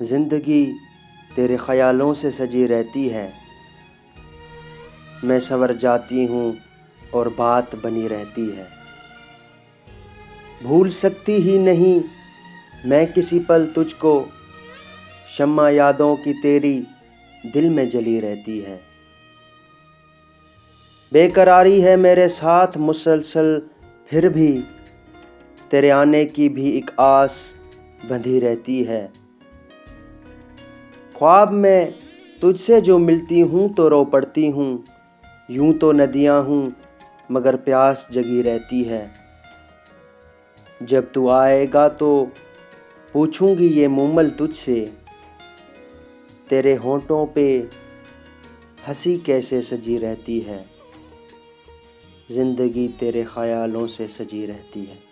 जिंदगी तेरे ख्यालों से सजी रहती है। मैं संवर जाती हूँ और बात बनी रहती है। भूल सकती ही नहीं मैं किसी पल तुझको, शम्मा यादों की तेरी दिल में जली रहती है। बेकरारी है मेरे साथ मुसलसल, फिर भी तेरे आने की भी एक आस बंधी रहती है। ख्वाब में तुझसे जो मिलती हूँ तो रो पड़ती हूँ, यूं तो नदियाँ हूँ मगर प्यास जगी रहती है। जब तू आएगा तो पूछूंगी ये मुमल तुझसे, तेरे होंठों पे हंसी कैसे सजी रहती है। जिंदगी तेरे ख्यालों से सजी रहती है।